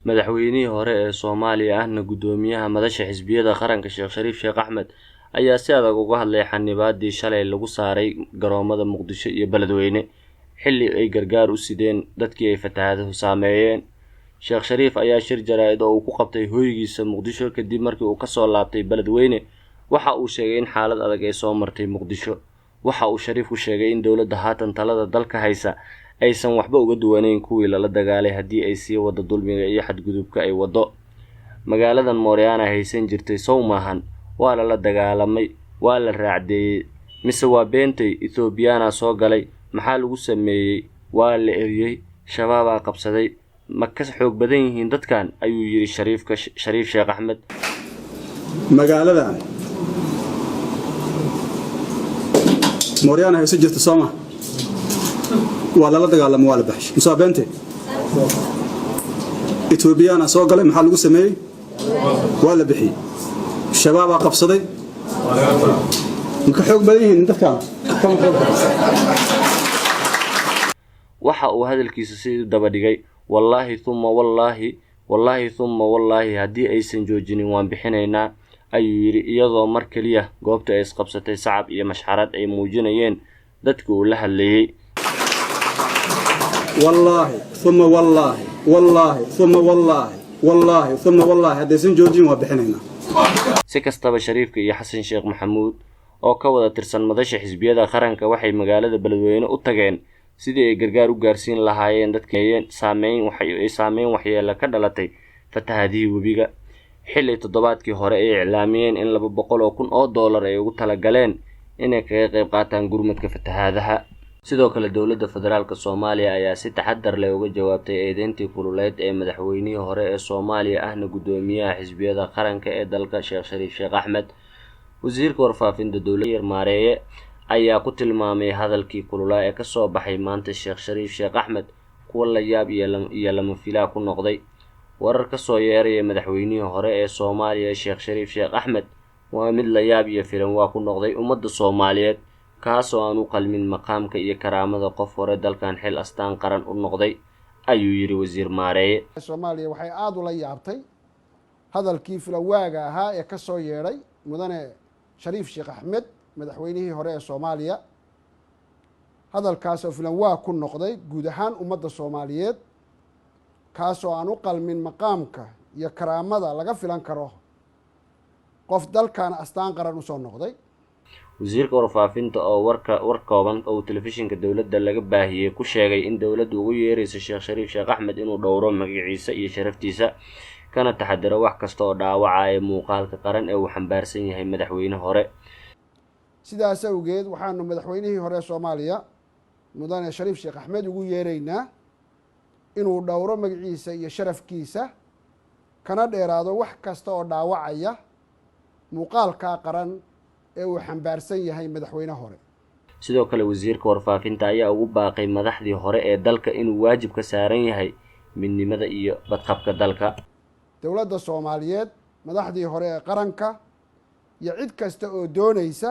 madaxweynihii hore ee Soomaaliya ahna gudoomiyaha madasha xisbiyada qaranka Sheekh Shariif Sheekh Axmed ayaa si adag uga hadlay xanibaadii shalay lagu saaray garoomada Muqdisho iyo Beledweyne xilli ay gargaar u sideen dadkii ay fatahaaduhu saameeyeen. Sheekh Shariif ayaa shir jaraa'id oo uu ku qabtay hoygiisa Muqdisho kadib markii uu ka soo laabtay Beledweyne waxa uu sheegay in xaalad adag ay soo martay Muqdisho. Waxa uu Shariif ku sheegay in dawladda haatan talada dalka haysa aysan waxba uga duwaneyn kuwii la dagaalay haddii ay sii wada dulmiga iyo xadgudubka ay wado. Magaaladan Mooryaana haysan jirtay Soomahan waa la dagaalamay, waa la raacdeeyay, mise waa beentay Ethiopiana soo galay, maxaa lagu sameeyay, waa la eriyay, shabaab qabsaday, ma ka xoog badan yihiin dadkan ayuu yiri Shariif Sheekh Axmed. Magaaladan Mooryaana haysan jirtay Soomahan waa la dagaalamay, waa la baxshay, mise waa beentay Ethiopiana soo galay, maxaa lagu sameeyay, waa la bixiyay, shabaab qabsaday, ma ka xoog badan yihiin dadkan. waxa uu hadalkiisa si daba dhigay wallahi thumma wallahi haddii aysan joojinin waan bixinaynaa ayuu yiri, iyadoo mar kaliya goobta ay isqabsatay sacab iyo mashxarad ay muujinayeen dadka uu la hadlayay. wallahi thumma haddaysan joojinin waan bixinaynaa. Si kastaba Shariifka iyo Xasan Sheekh Maxamuud oo ka wada tirsan madasha xisbiyada qaranka waxay magaalada Beledweyne u tageen sidii ay gargaar u gaarsiin lahaayeen dadka saameyn waxyeello ka dhalatay fatahaadii webiga. Xilli toddobaadkii hore ay iclaamiyeen in $200,000 ay ugu talagaleen inay kaga qayb qaataan gurmadka fatahaadaha. sidoo kale dawladda federaalka Soomaaliya ayaa si taxadar leh uga jawaabtay eedeyntii kululeed ee madaxweynihii hore ee Soomaaliya ahna gudoomiyaha xisbiyada qaranka ee dalka Sheekh Shariif Sheekh Axmed. wasiirka warfaafinta dawladda Maareeye ayaa ku tilmaamay hadalkii kululaa ee ka soo baxay maanta Sheekh Shariif Sheekh Axmed kuwa la yaab iyo lama filaa ku noqday. warar ka soo yeeray madaxweynihii hore ee Soomaaliya Sheekh Shariif Sheekh Axmed waa mid la yaab iyo filan waa ku noqday ummadda Soomaaliyeed, kaasoo aan u qalmin maqaamka iyo karaamada qof hore dalkan xil astaan qaran u noqday ayuu yiri wasiir Maareeye. Soomaaliya waxay aad u la yaabtay hadalkii filawaaga ahaa ee ka soo yeeray mudane Shariif Sheekh Axmed madaxweynihii hore ee Soomaaliya. hadalkaasoo filawaag ku noqday guud ahaan ummadda Soomaaliyeed, kaasoo aan u qalmin maqaamka iyo karaamada laga filan karo qof dalkan astaan qaran u soo noqday. wasiirka warfaafinta oo war kooban oo telefishinka dawladda laga baahiyay ku sheegay in dawladdu ugu yeerayso Sheekh Shariif Sheekh Axmed inuu dhowro magaciisa iyo sharaftiisa kana taxadaro wax kasta oo dhaawacaya muuqaalka qaran ee uu xambaarsan yahay madaxweyne hore. sidaas awgeed waxaanu madaxweynihii hore Soomaaliya mudane Shariif Sheekh Axmed ugu yeeraynaa inuu dhowro magaciisa iyo sharafkiisa kana dheeraado wax kasta oo dhaawacaya muuqaalka qaran ee uu xambaarsan yahay madaxweyne hore. sidoo kale wasiirka warfaafinta ayaa ugu baaqay madaxdii hore ee dalka inuu waajib ka saaran yahay midnimada iyo badqabka dalka. dawladda Soomaaliyeed, madaxdii hore ee qaranka iyo cid kasta oo doonaysa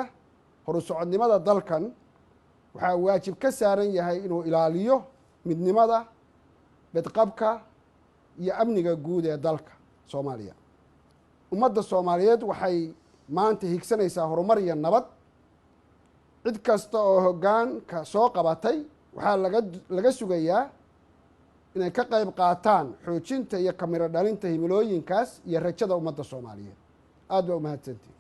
horusocodnimada dalkan waxaa waajib ka saaran yahay inuu ilaaliyo midnimada, badqabka iyo amniga guud ee dalka Soomaaliya. ummadda Soomaaliyeed waxay maanta higsanaysaa horumar iyo nabad. cid kasta oo hoggaanka soo qabatay waxaa laga sugayaa inay ka qayb qaataan xoojinta iyo kamiro dhalinta himilooyinkaas iyo rajada ummadda Soomaaliyeed. aad baa u mahadsantihiin.